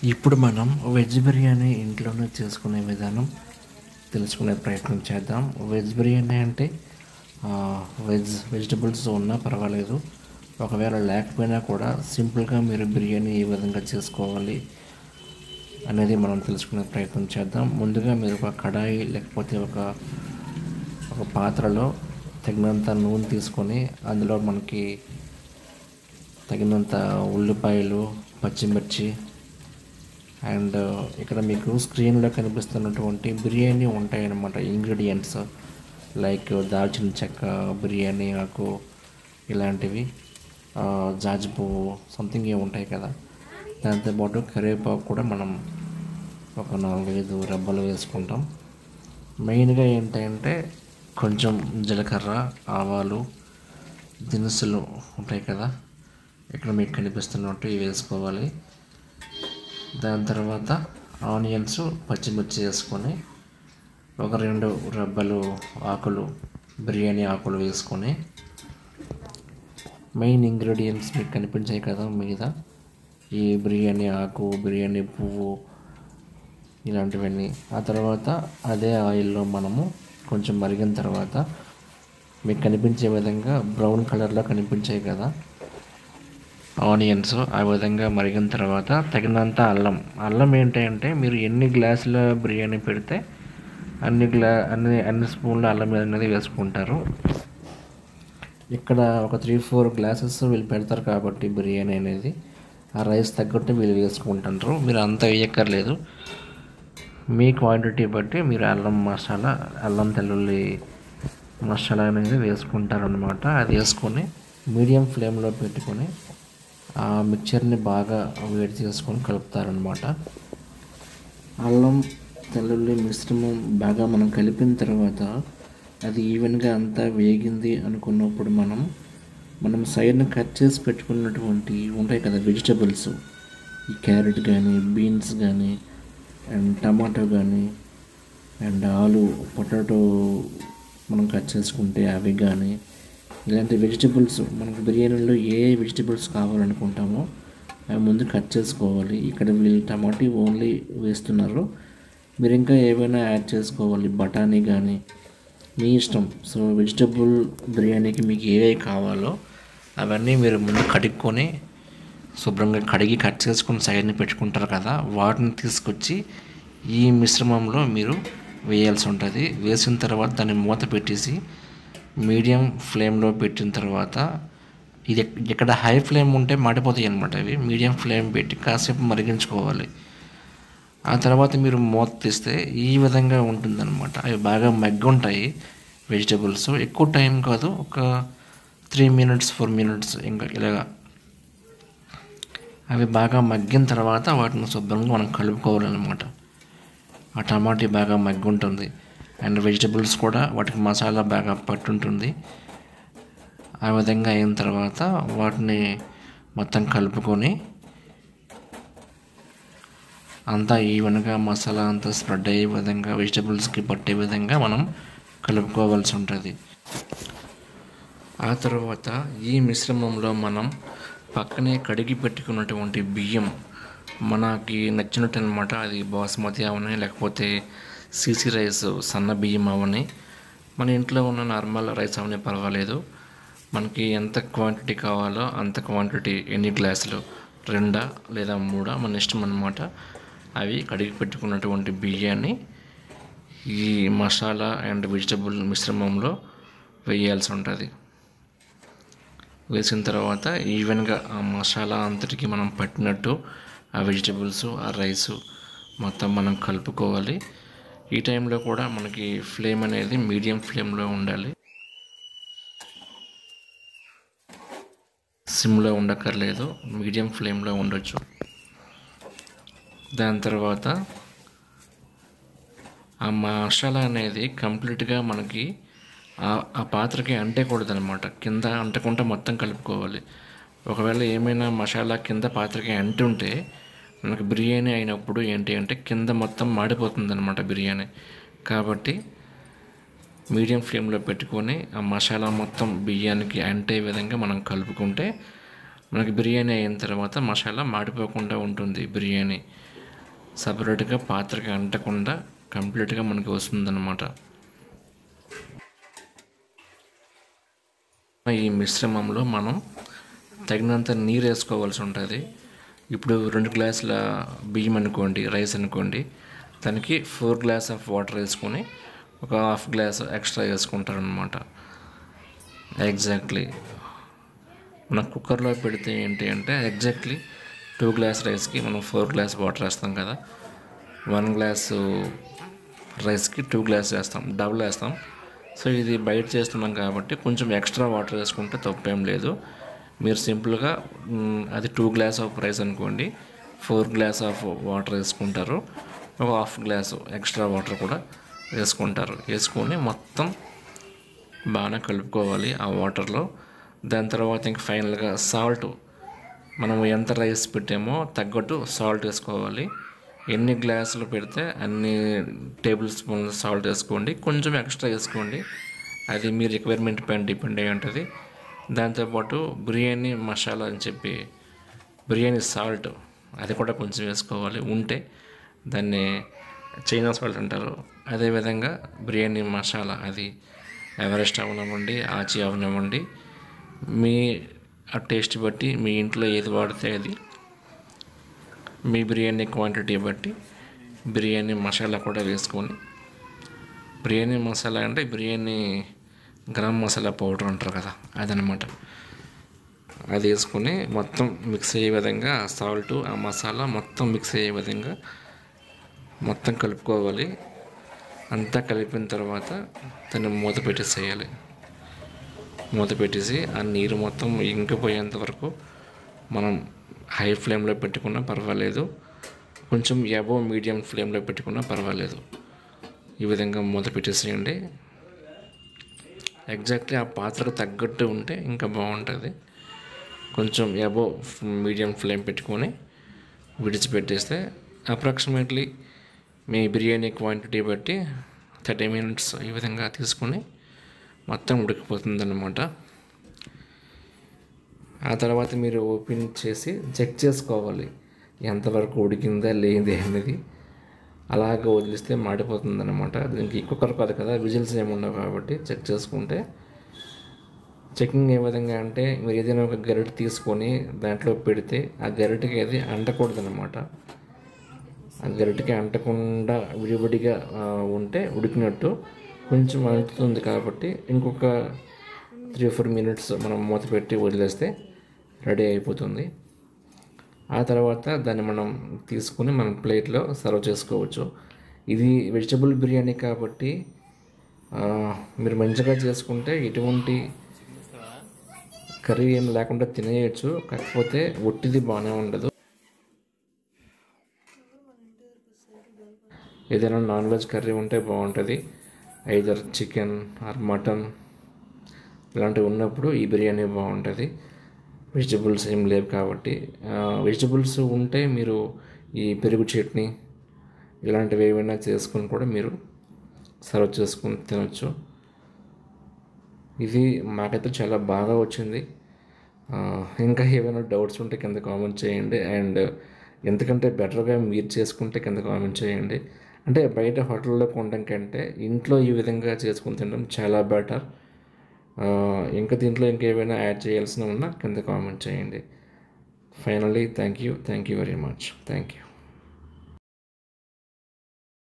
ఇప్పుడు మనం వెజ్ బిర్యానీ ఇంట్లోనే చేసుకునే విధానం తెలుసుకునే ప్రయత్నం చేద్దాం. వెజ్ బిర్యానీ అంటే వెజిటబుల్స్ ఉన్నా పర్వాలేదు, ఒకవేళ లేకపోయినా కూడా సింపుల్గా మీరు బిర్యానీ ఏ విధంగా చేసుకోవాలి అనేది మనం తెలుసుకునే ప్రయత్నం చేద్దాం. ముందుగా మీరు ఒక కడాయి లేకపోతే ఒక ఒక పాత్రలో తగినంత నూనె తీసుకొని అందులో మనకి తగినంత ఉల్లిపాయలు, పచ్చిమిర్చి అండ్ ఇక్కడ మీకు స్క్రీన్లో కనిపిస్తున్నటువంటి బిర్యానీ ఉంటాయన్నమాట. ఇంగ్రీడియంట్స్ లైక్ దాల్చిన చెక్క, బిర్యానీ ఆకు ఇలాంటివి, జాజి పువ్వు సంథింగ్ ఏ ఉంటాయి కదా. దాంతోపాటు కరివేపాకు కూడా మనం ఒక 4-5 రెబ్బలు వేసుకుంటాం. మెయిన్గా ఏంటంటే కొంచెం జీలకర్ర, ఆవాలు, దినుసులు ఉంటాయి కదా, ఇక్కడ మీకు కనిపిస్తున్నట్టు ఇవి వేసుకోవాలి. దాని తర్వాత ఆనియన్స్, పచ్చిమిర్చి వేసుకొని ఒక 2 రెబ్బలు ఆకులు, బిర్యానీ ఆకులు వేసుకొని, మెయిన్ ఇంగ్రీడియంట్స్ మీకు కనిపించాయి కదా మీద, ఈ బిర్యానీ ఆకు, బిర్యానీ పువ్వు ఇలాంటివన్నీ. ఆ తర్వాత అదే ఆయిల్లో మనము కొంచెం మరిగిన తర్వాత మీకు కనిపించే విధంగా బ్రౌన్ కలర్లో కనిపించాయి కదా ఆనియన్స్, ఆ విధంగా మరిగిన తర్వాత తగినంత అల్లం ఏంటంటే మీరు ఎన్ని గ్లాసుల బిర్యానీ పెడితే అన్ని స్పూన్ల అల్లం అనేది వేసుకుంటారు. ఇక్కడ ఒక 3-4 గ్లాసెస్ వీళ్ళు పెడతారు కాబట్టి బిర్యానీ అనేది ఆ రైస్ తగ్గట్టు వీళ్ళు వేసుకుంటారు. మీరు అంత వేయక్కర్లేదు, మీ క్వాంటిటీ బట్టి మీరు అల్లం తెల్లుల్లి మసాలా అనేది వేసుకుంటారనమాట. అది వేసుకొని మీడియం ఫ్లేమ్లో పెట్టుకొని ఆ మిక్చర్ని బాగా వేడి చేసుకొని కలుపుతారనమాట. అల్లం తెల్లుల్లి మిశ్రమం బాగా మనం కలిపిన తర్వాత అది ఈవెన్గా అంతా వేగింది అనుకున్నప్పుడు మనం సైడ్ని కట్ చేసి పెట్టుకున్నటువంటి ఉంటాయి కదా వెజిటబుల్స్, ఈ క్యారెట్ కానీ, బీన్స్ కానీ, అండ్ టమాటో కానీ, అండ్ ఆలు, పొటాటో మనం కట్ చేసుకుంటే అవి కానీ, ఇలాంటి వెజిటబుల్స్ మనకు బిర్యానీలో ఏ వెజిటబుల్స్ కావాలనుకుంటామో అవి ముందు కట్ చేసుకోవాలి. ఇక్కడ వీళ్ళు టమాటో ఓన్లీ వేస్తున్నారు, మీరు ఇంకా ఏవైనా యాడ్ చేసుకోవాలి, బఠానీ కానీ మీ ఇష్టం. సో వెజిటబుల్ బిర్యానీకి మీకు ఏవే కావాలో అవన్నీ మీరు ముందు కడుక్కొని శుభ్రంగా కడిగి కట్ చేసుకుని సైడ్ని పెట్టుకుంటారు కదా, వాటిని తీసుకొచ్చి ఈ మిశ్రమంలో మీరు వేయాల్సి ఉంటుంది. వేసిన తర్వాత దాన్ని మూత పెట్టేసి మీడియం ఫ్లేమ్లో పెట్టిన తర్వాత, ఇది ఇక్కడ హై ఫ్లేమ్ ఉంటే మాడిపోతాయి అన్నమాట. అవి మీడియం ఫ్లేమ్ పెట్టి కాసేపు మరిగించుకోవాలి. ఆ తర్వాత మీరు మూత తీస్తే ఈ విధంగా ఉంటుందన్నమాట. అవి బాగా మగ్గుంటాయి వెజిటబుల్స్. ఎక్కువ టైం కాదు, ఒక 3 minutes 4 minutes ఇంకా ఇలాగా అవి బాగా మగ్గిన తర్వాత వాటిని శుభ్రంగా మనం కలుపుకోవాలన్నమాట. ఆ టమాటా బాగా మగ్గుంటుంది అండ్ వెజిటబుల్స్ కూడా వాటికి మసాలా బాగా పట్టుంటుంది. ఆ విధంగా అయిన తర్వాత వాటిని మొత్తం కలుపుకొని అంతా ఈవెన్గా మసాలా అంతా స్ప్రెడ్ అయ్యే విధంగా, వెజిటబుల్స్కి పట్టే విధంగా మనం కలుపుకోవాల్సి ఉంటుంది. ఆ తర్వాత ఈ మిశ్రమంలో మనం పక్కనే కడిగి పెట్టుకున్నటువంటి బియ్యం, మనకి నచ్చినట్టు అనమాట. అది బాస్మతి అవని లేకపోతే సీసీ రైస్ సన్న బియ్యం అవని, మన ఇంట్లో ఉన్న నార్మల్ రైస్ అవని పర్వాలేదు. మనకి ఎంత క్వాంటిటీ కావాలో అంత క్వాంటిటీ, ఎన్ని గ్లాసులు, 2 లేదా 3 మన ఇష్టం అన్నమాట. అవి కడిగి పెట్టుకున్నటువంటి బియ్యాన్ని ఈ మసాలా అండ్ వెజిటబుల్ మిశ్రమంలో వేయాల్సి ఉంటుంది. వేసిన తర్వాత ఈవెన్గా ఆ మసాలా అంతటికి మనం పట్టినట్టు ఆ వెజిటబుల్స్, ఆ రైసు మొత్తం మనం కలుపుకోవాలి. ఈ టైంలో కూడా మనకి ఫ్లేమ్ అనేది మీడియం ఫ్లేమ్లో ఉండాలి, సిమ్లో ఉండక్కర్లేదు, మీడియం ఫ్లేమ్లో ఉండొచ్చు. దాని తర్వాత ఆ మసాలా అనేది కంప్లీట్గా మనకి ఆ పాత్రకి అంటకూడదు అనమాట. కింద అంటకుండా మొత్తం కలుపుకోవాలి. ఒకవేళ ఏమైనా మసాలా కింద పాత్రకి అంటుంటే మనకు బిర్యానీ అయినప్పుడు ఏంటి అంటే కింద మొత్తం మాడిపోతుంది అనమాట బిర్యానీ. కాబట్టి మీడియం ఫ్లేమ్లో పెట్టుకొని ఆ మసాలా మొత్తం బియ్యానికి అంటే విధంగా మనం కలుపుకుంటే మనకి బిర్యానీ అయిన తర్వాత మసాలా మాడిపోకుండా ఉంటుంది బిర్యానీ. సపరేట్గా పాత్రకి అంటకుండా కంప్లీట్గా మనకి వస్తుందన్నమాట. ఈ మిశ్రమంలో మనం తగినంత నీరు వేసుకోవాల్సి ఉంటుంది. ఇప్పుడు 2 గ్లాసుల బియ్యం అనుకోండి, రైస్ అనుకోండి, దానికి 4 గ్లాస్ ఆఫ్ వాటర్ వేసుకొని ఒక హాఫ్ గ్లాస్ ఎక్స్ట్రా వేసుకుంటారనమాట. ఎగ్జాక్ట్లీ మన కుక్కర్లో పెడితే ఏంటి అంటే ఎగ్జాక్ట్లీ 2 గ్లాస్ రైస్కి మనం 4 గ్లాస్ వాటర్ వేస్తాం కదా, 1 గ్లాసు రైస్కి 2 గ్లాస్ వేస్తాం, డబుల్ వేస్తాం. సో ఇది బయట చేస్తున్నాం కాబట్టి కొంచెం ఎక్స్ట్రా వాటర్ వేసుకుంటే తప్పేం లేదు. మీరు సింపుల్గా అది 2 గ్లాస్ ఆఫ్ రైస్ అనుకోండి, 4 గ్లాస్ ఆఫ్ వాటర్ వేసుకుంటారు, ఒక హాఫ్ గ్లాసు ఎక్స్ట్రా వాటర్ కూడా వేసుకుంటారు. వేసుకొని మొత్తం బాగా కలుపుకోవాలి ఆ వాటర్లో. దాని తర్వాత ఇంక ఫైనల్గా సాల్ట్, మనం ఎంత రైస్ పెట్టామో తగ్గట్టు సాల్ట్ వేసుకోవాలి. ఎన్ని గ్లాసులు పెడితే అన్ని టేబుల్ స్పూన్లు సాల్ట్ వేసుకోండి, కొంచెం ఎక్స్ట్రా వేసుకోండి, అది మీ రిక్వైర్మెంట్ పైన డిపెండ్ అయి ఉంటుంది. దాంతోపాటు బిర్యానీ మసాలా అని చెప్పి బిర్యానీ సాల్ట్ అది కూడా కొంచెం వేసుకోవాలి, ఉంటే దాన్ని చైనా సాల్ట్ అంటారు. అదేవిధంగా బిర్యానీ మసాలా అది ఎవరెస్ట్ అవనివ్వండి, ఆచి అవనివ్వండి, మీ ఆ టేస్ట్ బట్టి మీ ఇంట్లో ఏది వాడితే అది, మీ బిర్యానీ క్వాంటిటీ బట్టి బిర్యానీ మసాలా కూడా వేసుకొని, బిర్యానీ మసాలా అంటే బిర్యానీ గరం మసాలా పౌడర్ అంటారు కదా, అదనమాట. అది వేసుకొని మొత్తం మిక్స్ అయ్యే విధంగా ఆ సాల్ట్ ఆ మసాలా మొత్తం మిక్స్ అయ్యే విధంగా మొత్తం కలుపుకోవాలి. అంతా కలిపిన తర్వాత దాన్ని మూత పెట్టేసేయాలి. మూత పెట్టేసి ఆ నీరు మొత్తం ఇంకిపోయేంత వరకు మనం హై ఫ్లేమ్లో పెట్టుకున్నా పర్వాలేదు, కొంచెం అబోవ్ మీడియం ఫ్లేమ్లో పెట్టుకున్నా పర్వాలేదు. ఈ విధంగా మూత పెట్టేసేయండి. ఎగ్జాక్ట్లీ ఆ పాత్రకు తగ్గట్టు ఉంటే ఇంకా బాగుంటుంది. కొంచెం అబోవ్ మీడియం ఫ్లేమ్ పెట్టుకొని విడిచిపెట్టేస్తే అప్రాక్సిమేట్లీ మీ బిర్యానీ క్వాంటిటీ బట్టి 30 మినిట్స్ ఈ విధంగా తీసుకొని మొత్తం ఉడికిపోతుందన్నమాట. ఆ తర్వాత మీరు ఓపెన్ చేసి చెక్ చేసుకోవాలి ఎంతవరకు ఉడికిందా లేదే అనేది. అలాగ వదిలిస్తే మాడిపోతుందన్నమాట. దీనికి కుక్కర్ కాదు కదా, విజిల్స్ ఏమి ఉండవు కాబట్టి చెక్ చేసుకుంటే. చెకింగ్ ఏ విధంగా అంటే మీరు ఏదైనా ఒక గరిటె తీసుకొని దాంట్లో పెడితే ఆ గరిటెకి అది అంటకూడదన్నమాట. ఆ గరిటెకి అంటకుండా విడివిడిగా ఉంటే ఉడికినట్టు. కొంచెం అంటుతుంది కాబట్టి ఇంకొక 3-4 మినిట్స్ మనం మూత పెట్టి వదిలేస్తే రెడీ అయిపోతుంది. ఆ తర్వాత దాన్ని మనం తీసుకుని మనం ప్లేట్లో సర్వ్ చేసుకోవచ్చు. ఇది వెజిటబుల్ బిర్యానీ కాబట్టి మీరు మంచిగా చేసుకుంటే ఎటువంటి కర్రీ ఏం లేకుండా తినేయచ్చు. కాకపోతే ఒట్టిది బాగానే ఉండదు. ఏదైనా నాన్ వెజ్ కర్రీ ఉంటే బాగుంటుంది, ఐదర్ చికెన్ ఆర్ మటన్ ఇలాంటివి ఉన్నప్పుడు ఈ బిర్యానీ బాగుంటుంది. వెజిటబుల్స్ ఏం లేవు కాబట్టి, వెజిటబుల్స్ ఉంటే మీరు ఈ పెరుగు చట్నీ ఇలాంటివి ఏమైనా చేసుకొని కూడా మీరు సర్వ్ చేసుకొని తినచ్చు. ఇది మాకైతే చాలా బాగా వచ్చింది. ఇంకా ఏమైనా డౌట్స్ ఉంటే కింద కామెంట్ చేయండి. అండ్ ఎంతకంటే బెటర్గా మీరు చేసుకుంటే కింద కామెంట్ చేయండి. అంటే బయట హోటల్లో కొనడం కంటే ఇంట్లో ఈ విధంగా చేసుకుని తినడం చాలా బెటర్. ఇంకా దీంట్లో ఇంకేమైనా యాడ్ చేయాల్సిన ఉన్నా కింద కామెంట్ చేయండి. Finally thank you very much. Thank you.